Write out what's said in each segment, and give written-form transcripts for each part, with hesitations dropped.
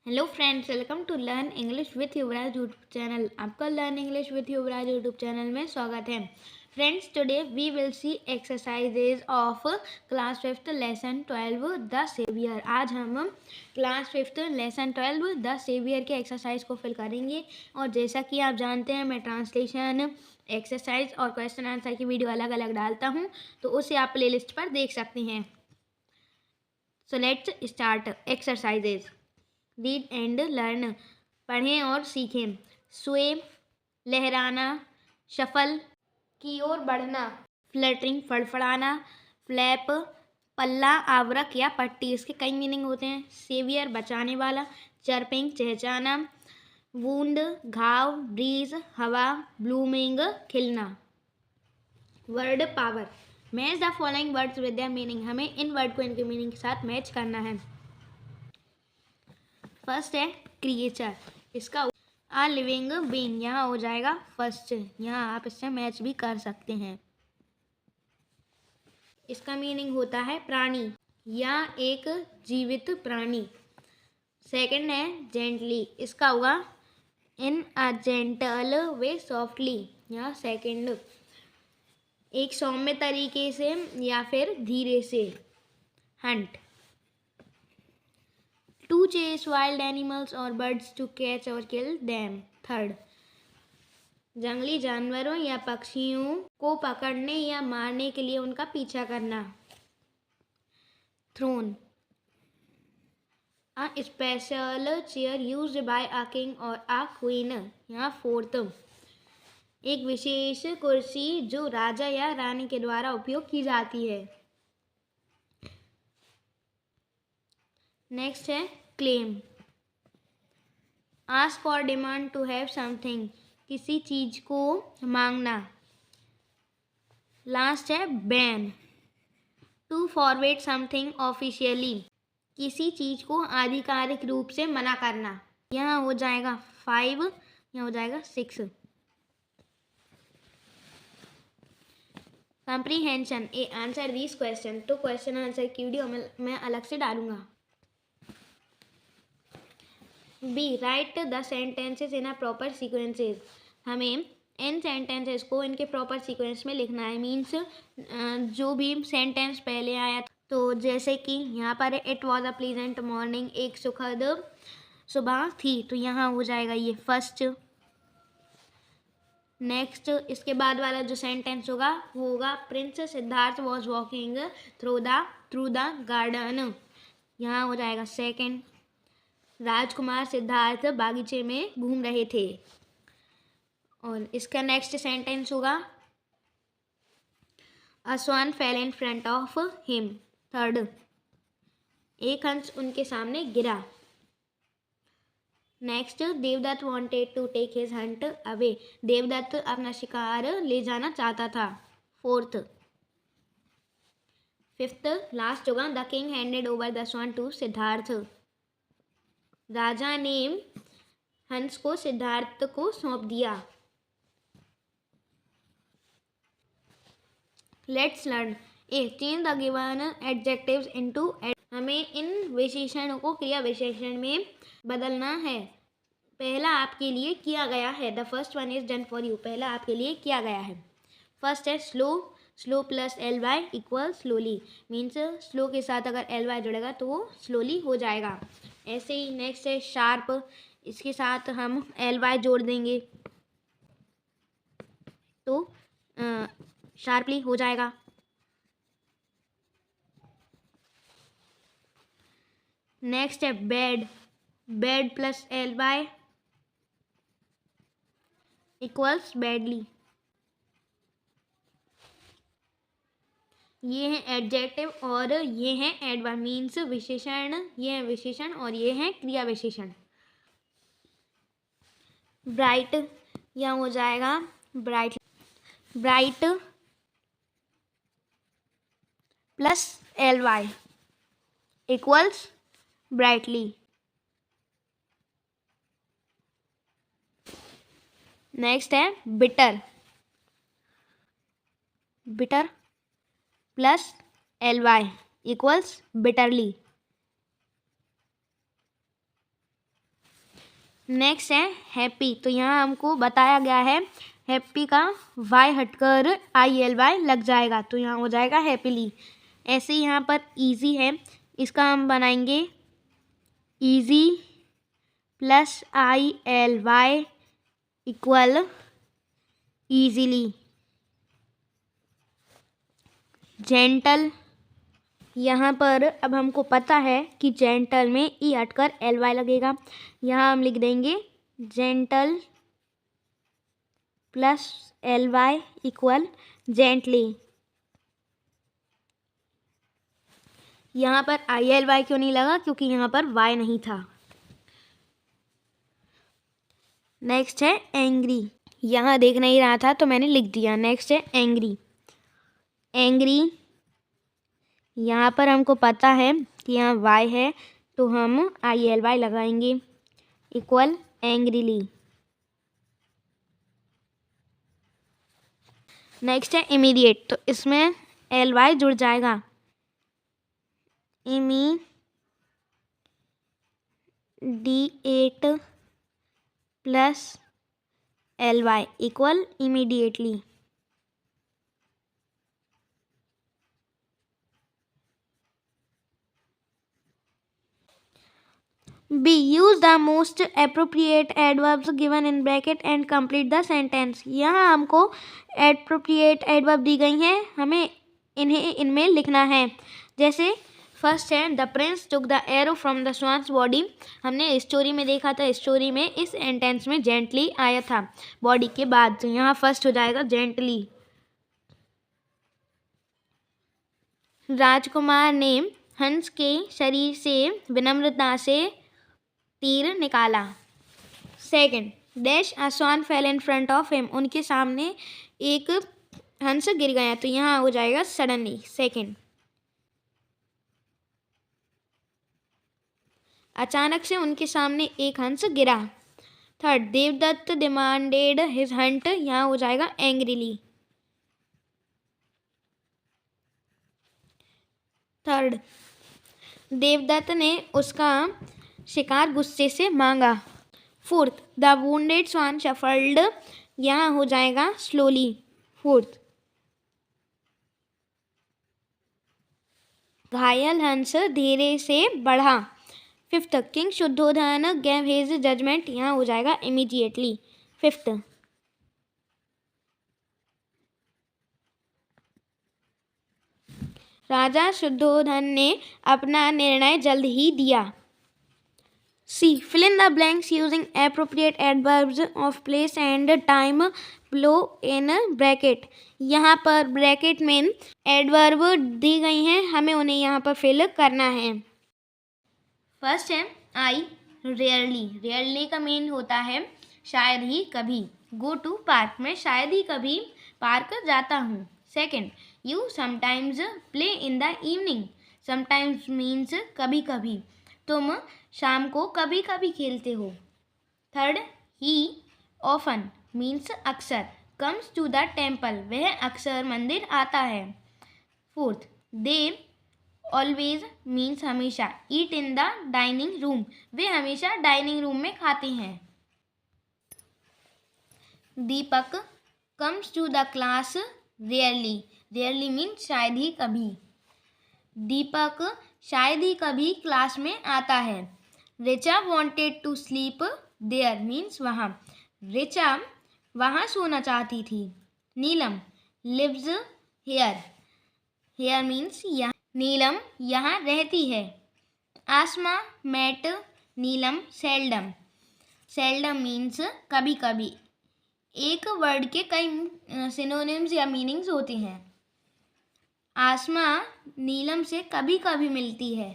Hello friends, welcome to learn English with Yuvraj YouTube channel. आपका learn English with Yuvraj YouTube channel में स्वागत है। Friends, today we will see exercises of class 5th lesson 12 the saviour. आज हम class 5th lesson 12 the saviour के exercise को fill करेंगे। और जैसा कि आप जानते हैं, मैं ट्रांसलेशन, एक्सरसाइज और क्वेश्चन आंसर की वीडियो अलग अलग डालता हूँ, तो उसे आप प्ले लिस्ट पर देख सकते हैं। So let's start exercises. Read and learn, पढ़ें और सीखें। स्वे, लहराना। शफल, की ओर बढ़ना। फ्लटरिंग, फड़फड़ाना। फ्लैप, पल्ला, आवरक या पट्टी। इसके कई मीनिंग होते हैं। सेवियर, बचाने वाला। चर्पिंग, चहचहाना। वूंड, घाव। ब्रीज, हवा। ब्लूमिंग, खिलना। Word power, match the following words with their meaning. हमें इन वर्ड को इनके मीनिंग के साथ मैच करना है। फर्स्ट है क्रिएचर, इसका आ लिविंग बीइंग, यहाँ हो जाएगा फर्स्ट। यहाँ आप इससे मैच भी कर सकते हैं। इसका मीनिंग होता है प्राणी या एक जीवित प्राणी। सेकंड है जेंटली, इसका होगा इन अ जेंटल वे, सॉफ्टली। यहाँ सेकंड, एक सौम्य तरीके से या फिर धीरे से। Hunt, to chase wild animals or birds to catch or kill them. Third, जंगली जानवरों या पक्षियों को पकड़ने या मारने के लिए उनका पीछा करना। Throne, a special chair used by a king or a queen. यहाँ फोर्थ, एक विशेष कुर्सी जो राजा या रानी के द्वारा उपयोग की जाती है। नेक्स्ट है क्लेम, आस्क और डिमांड टू हैव समथिंग, किसी चीज को मांगना। लास्ट है ban, to forward something officially, किसी चीज को आधिकारिक रूप से मना करना। यहाँ हो जाएगा 5, यहाँ हो जाएगा 6। Comprehension, A answer this question, तो क्वेश्चन आंसर की वीडियो मैं अलग से डालूंगा। B, write the sentences in a proper sequences, हमें इन सेंटेंसेस को इनके प्रॉपर सीक्वेंस में लिखना है। मीन्स जो भी सेंटेंस पहले आया, तो जैसे कि यहाँ पर it was a pleasant morning, एक सुखद सुबह थी, तो यहाँ हो जाएगा ये फर्स्ट। नेक्स्ट, इसके बाद वाला जो सेंटेंस होगा वो होगा Prince Siddharth was walking through the garden, यहाँ हो जाएगा सेकेंड। राजकुमार सिद्धार्थ बागीचे में घूम रहे थे। और इसका नेक्स्ट सेंटेंस होगा a swan fell in front of him, third, एक हंस उनके सामने गिरा। Next, Devdatta wanted to take his hunt away, Devdatta अपना शिकार ले जाना चाहता था, फोर्थ। फिफ्थ, लास्ट होगा the king handed over the swan to Siddhartha, राजा ने हंस को सिद्धार्थ को सौंप दिया। Let's learn, A change the given adjectives into, हमें इन विशेषणों को क्रिया विशेषण में बदलना है। पहला आपके लिए किया गया है, the first one is done for you, पहला आपके लिए किया गया है। फर्स्ट है slow, slow plus L Y equal slowly, means slow के साथ अगर एल वाई जुड़ेगा तो वो स्लोली हो जाएगा। ऐसे ही नेक्स्ट है शार्प, इसके साथ हम एल वाई जोड़ देंगे तो शार्पली हो जाएगा। नेक्स्ट है bad, bad plus L Y equals badly, ये है एडजेक्टिव और ये है एडवर्ब, मीन्स विशेषण, ये है विशेषण और ये है क्रिया विशेषण। ब्राइट, यहाँ हो जाएगा bright, bright plus L Y equals brightly. Next है bitter, bitter plus L Y equals bitterly. Next है हैप्पी। तो यहाँ हमको बताया गया है हैप्पी का वाई हटकर ILY लग जाएगा, तो यहाँ हो जाएगा हैप्पीली। ऐसे ही यहाँ पर ईजी है, इसका हम बनाएंगे easy plus ILY equal easily. Gentle, यहाँ पर अब हमको पता है कि जेंटल में ई हटकर LY लगेगा, यहाँ हम लिख देंगे gentle plus LY equal gently. यहाँ पर ILY क्यों नहीं लगा? क्योंकि यहाँ पर Y नहीं था। नेक्स्ट है एंग्री, यहाँ देख नहीं रहा था तो मैंने लिख दिया। नेक्स्ट है एंग्री। एंग्री, यहाँ पर हमको पता है कि यहाँ Y है तो हम ILY लगाएंगे इक्वल एंग्रीली। नेक्स्ट है इमीडिएट, तो इसमें LY जुड़ जाएगा, immediate plus LY equal immediately. B. Use the most appropriate adverbs given in bracket and complete the sentence. यहाँ हमको appropriate adverb दी गई हैं, हमें इन्हें इनमें लिखना है। जैसे फर्स्ट है the Prince took the arrow from the swans body. हमने स्टोरी में देखा था, स्टोरी में इस सेंटेंस में जेंटली आया था बॉडी के बाद, तो यहाँ फर्स्ट हो जाएगा जेंटली। राजकुमार ने हंस के शरीर से विनम्रता से तीर निकाला। Second, dash a swan fell in front of him. उनके सामने एक हंस गिर गया, तो यहाँ हो जाएगा सडनली। सेकंड, अचानक से उनके सामने एक हंस गिरा। Third, Devadatta demanded his hunt. यहाँ हो जाएगा एंग्रीली। थर्ड, देवदत्त ने उसका शिकार गुस्से से मांगा। Fourth, the wounded swan shuffled. यहाँ हो जाएगा स्लोली। फोर्थ, घायल हंस धीरे से बढ़ा। Fifth, king Shuddhodana gave his judgement. यहाँ हो जाएगा इमीडिएटली। फिफ्थ, राजा शुद्धोधन ने अपना निर्णय जल्द ही दिया। सी, fill in the blanks using appropriate adverbs of place and time below in bracket। यहाँ पर ब्रैकेट में एडवर्ब दी गई हैं, हमें उन्हें यहाँ पर फिल करना है। फर्स्ट है आई रेयरली। रेयरली का मीन होता है शायद ही कभी। गो टू पार्क, मैं शायद ही कभी पार्क जाता हूँ। Second, you sometimes play in the evening. Sometimes means कभी कभी, तुम शाम को कभी कभी खेलते हो। थर्ड, ही ऑफन मीन्स अक्सर। कम्स टू द टेम्पल, वह अक्सर मंदिर आता है। फोर्थ, दे ऑलवेज मीन्स हमेशा। Eat in the dining room, वे हमेशा डाइनिंग रूम में खाते हैं। Deepak comes to the class rarely. Rarely means शायद ही कभी। दीपक शायद ही कभी क्लास में आता है। Richa wanted to sleep there means वहाँ। रिचा वहाँ सोना चाहती थी। Neelam lives here. Here means यहाँ। नीलम यहाँ रहती है। Asma met Neelam seldom. Seldom means कभी कभी। एक वर्ड के कई सिनोनिम्स या मीनिंग्स होते हैं। आसमा नीलम से कभी कभी मिलती है।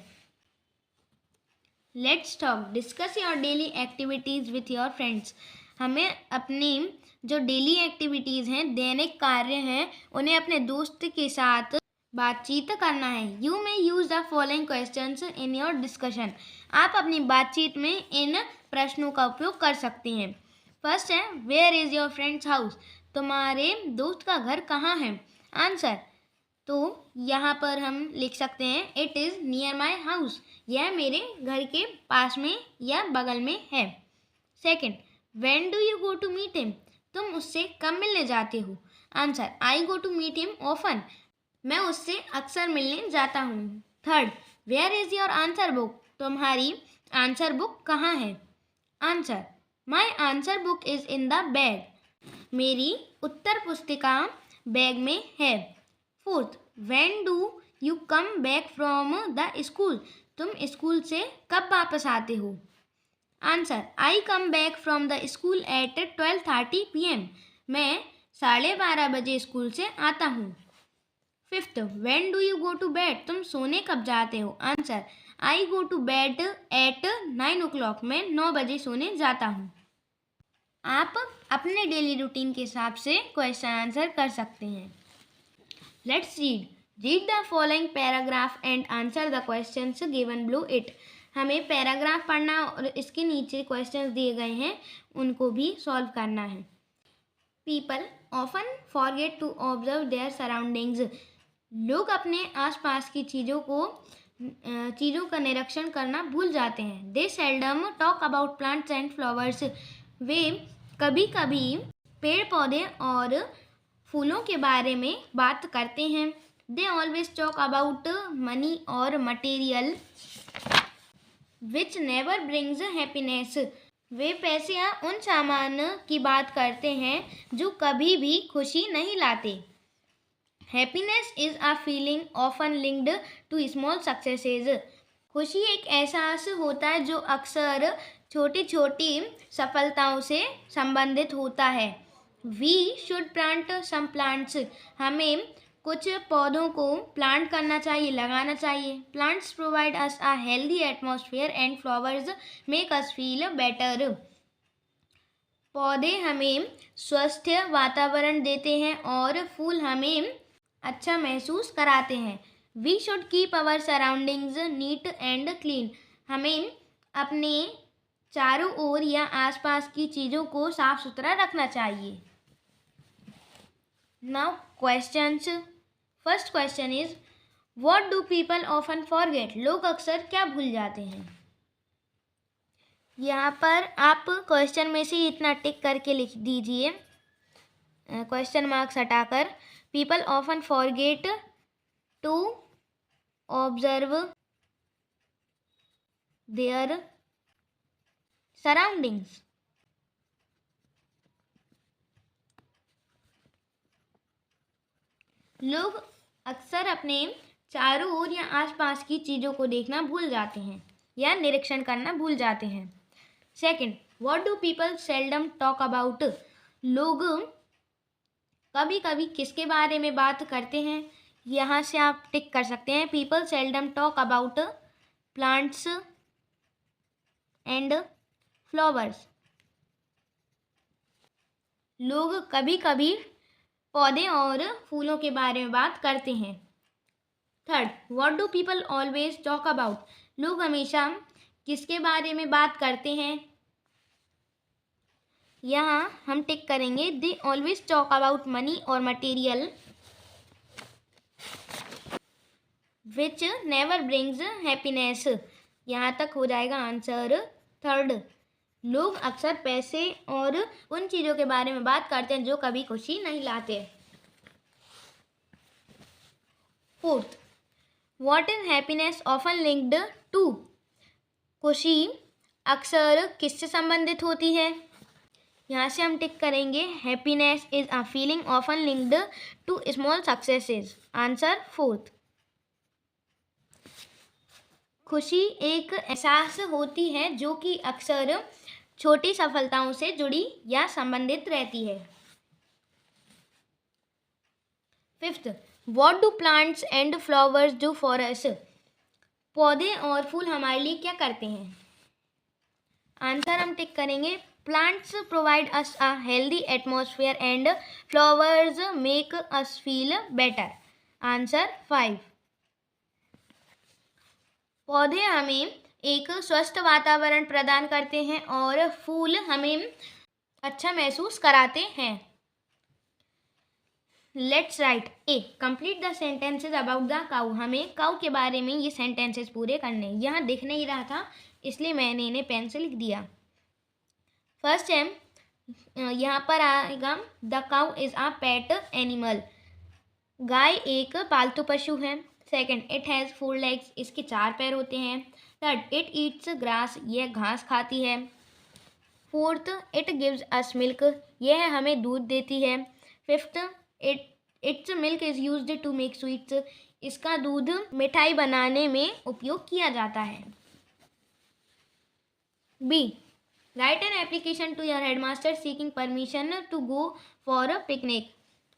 Let's talk, discuss your daily activities with your friends. हमें अपनी जो डेली एक्टिविटीज़ हैं, दैनिक कार्य हैं, उन्हें अपने दोस्त के साथ बातचीत करना है। You may use the following questions in your discussion. आप अपनी बातचीत में इन प्रश्नों का उपयोग कर सकते हैं। फर्स्ट है, where is your friend's house. तुम्हारे दोस्त का घर कहाँ है। आंसर, तो यहाँ पर हम लिख सकते हैं it is near my house. यह मेरे घर के पास में या बगल में है। Second, when do you go to meet him? तुम उससे कब मिलने जाते हो? Answer, I go to meet him often. मैं उससे अक्सर मिलने जाता हूँ। Third, where is your answer book? तुम्हारी आंसर बुक कहाँ है? Answer, my answer book is in the bag. मेरी उत्तर पुस्तिका बैग में है। Fourth, when do you come back from the school? तुम स्कूल से कब वापस आते हो? Answer, I come back from the school at 12:30 PM। मैं 12:30 बजे स्कूल से आता हूँ। Fifth, when do you go to bed? तुम सोने कब जाते हो? Answer, I go to bed at 9 o'clock। मैं 9 बजे सोने जाता हूँ। आप अपने डेली रूटीन के हिसाब से क्वेश्चन आंसर कर सकते हैं। Let's read the following paragraph and answer the questions given below it. हमें पैराग्राफ पढ़ना और इसके नीचे क्वेश्चंस दिए गए हैं उनको भी सॉल्व करना है। People often forget to observe their surroundings. लोग अपने आसपास की चीज़ों का निरीक्षण करना भूल जाते हैं। They seldom talk about plants and flowers. वे कभी कभी पेड़ पौधे और फूलों के बारे में बात करते हैं। They always talk about money और material which never brings happiness. वे पैसे या उन सामान की बात करते हैं जो कभी भी खुशी नहीं लाते। Happiness is a feeling often linked to small successes. खुशी एक एहसास होता है जो अक्सर छोटी छोटी सफलताओं से संबंधित होता है। We should plant some plants. हमें कुछ पौधों को प्लांट करना चाहिए, लगाना चाहिए। Plants provide us a healthy atmosphere and flowers make us feel better. पौधे हमें स्वस्थ वातावरण देते हैं और फूल हमें अच्छा महसूस कराते हैं। We should keep our surroundings neat and clean. हमें अपने चारों ओर या आसपास की चीज़ों को साफ सुथरा रखना चाहिए। Now questions. First question is, what do people often forget? लोग अक्सर क्या भूल जाते हैं? यहाँ पर आप क्वेश्चन में से इतना टिक करके लिख दीजिए, क्वेश्चन मार्क्स हटाकर। People often forget to observe their surroundings. लोग अक्सर अपने चारों ओर या आसपास की चीज़ों को देखना भूल जाते हैं या निरीक्षण करना भूल जाते हैं। Second, what do people seldom talk about? लोग कभी कभी किसके बारे में बात करते हैं? यहाँ से आप टिक कर सकते हैं। People seldom talk about plants and flowers. लोग कभी कभी पौधे और फूलों के बारे में बात करते हैं। Third, what do people always talk about? लोग हमेशा किसके बारे में बात करते हैं? यहाँ हम टिक करेंगे। They always talk about money और material which never brings happiness. यहाँ तक हो जाएगा आंसर थर्ड। लोग अक्सर पैसे और उन चीज़ों के बारे में बात करते हैं जो कभी खुशी नहीं लाते। Fourth, what is happiness often linked to? खुशी अक्सर किससे संबंधित होती है? यहाँ से हम टिक करेंगे। Happiness is a feeling often linked to small successes. Answer fourth. खुशी एक एहसास होती है जो कि अक्सर छोटी सफलताओं से जुड़ी या संबंधित रहती है। Fifth, what do plants and flowers do for us? पौधे और फूल हमारे लिए क्या करते हैं? आंसर हम टिक करेंगे। Plants provide us a healthy atmosphere and flowers make us feel better. Answer 5। पौधे हमें एक स्वस्थ वातावरण प्रदान करते हैं और फूल हमें अच्छा महसूस कराते हैं। Let's write A, complete the sentences about the cow. हमें काऊ के बारे में ये सेंटेंसेज पूरे करने। यहाँ दिख नहीं रहा था इसलिए मैंने इन्हें पेन से लिख दिया। फर्स्ट है यहाँ पर आएगा the cow is a pet animal, गाय एक पालतू पशु है। सेकंड, इट हैज़ 4 लेग्स, इसके 4 पैर होते हैं। थर्ड, इट ईट्स ग्रास, यह घास खाती है। Fourth, it gives us milk, यह हमें दूध देती है। Fifth, its milk is used to make sweets, इसका दूध मिठाई बनाने में उपयोग किया जाता है। B, write an application to your headmaster seeking permission to go for a picnic,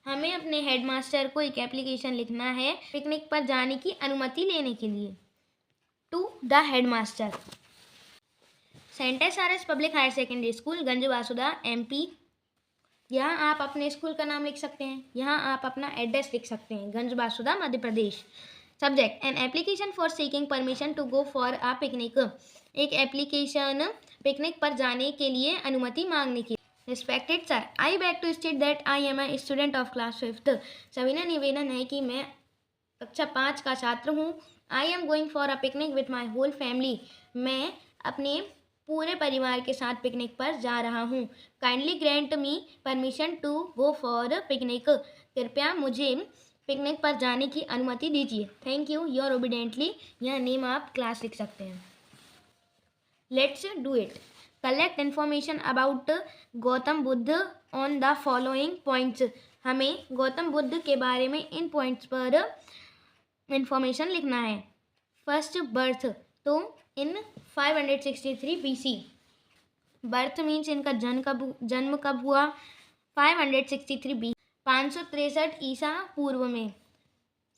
हमें अपने हेडमास्टर को एक एप्लीकेशन लिखना है पिकनिक पर जाने की अनुमति लेने के लिए। To the headmaster, saint S public higher secondary school Ganj Basoda MP। यहाँ आप अपने स्कूल का नाम लिख सकते हैं, यहाँ आप अपना एड्रेस लिख सकते हैं, Ganj Basoda Madhya Pradesh. Subject, an application for seeking permission to go for a picnic, एक एप्लीकेशन पिकनिक पर जाने के लिए अनुमति मांगने की। Respected sir, I beg to state that I am a student of class 5th, सविनय निवेदन है कि मैं कक्षा 5 का छात्र हूँ। I am going for a picnic with my whole family, मैं अपने पूरे परिवार के साथ पिकनिक पर जा रहा हूँ। Kindly grant me permission to go for picnic, कृपया मुझे पिकनिक पर जाने की अनुमति दीजिए। थैंक यू, योर ओबीडेंटली, यह नेम आप क्लास लिख सकते हैं। Let's do it, collect information about Gautam Buddha on the following points, हमें गौतम बुद्ध के बारे में इन पॉइंट्स पर इंफॉर्मेशन लिखना है। फर्स्ट, बर्थ, तो इन 563 BC, बर्थ मीन्स इनका जन्म कब हुआ, 563 BC, 563 ईसा पूर्व में।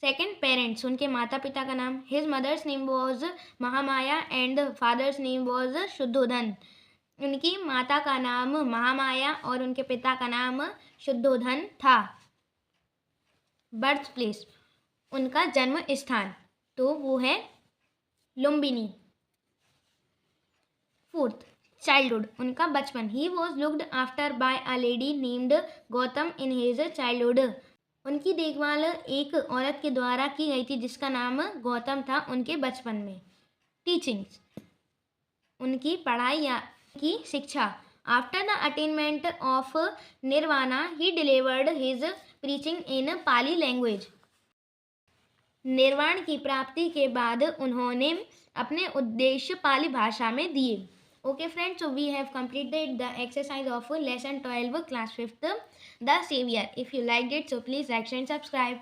सेकंड, पेरेंट्स, उनके माता पिता का नाम, his mother's name was Mahamaya and father's name was Shuddhodhan, उनकी माता का नाम महामाया और उनके पिता का नाम शुद्धोधन था। बर्थ प्लेस, उनका जन्म स्थान, तो वो है लुम्बिनी। फोर्थ, चाइल्डहुड, उनका बचपन, he was looked after bye a lady named Gautam in his childhood, उनकी देखभाल एक औरत के द्वारा की गई थी जिसका नाम गौतम था उनके बचपन में। टीचिंग्स, उनकी पढ़ाई या की शिक्षा, after the attainment of nirvana he delivered his preaching in Pali language, निर्वाण की प्राप्ति के बाद उन्होंने अपने उद्देश्य पाली भाषा में दिए। Okay friends, so we have completed the exercise of lesson 12 class 5th, The Savior. If you liked it, so please like, share and subscribe.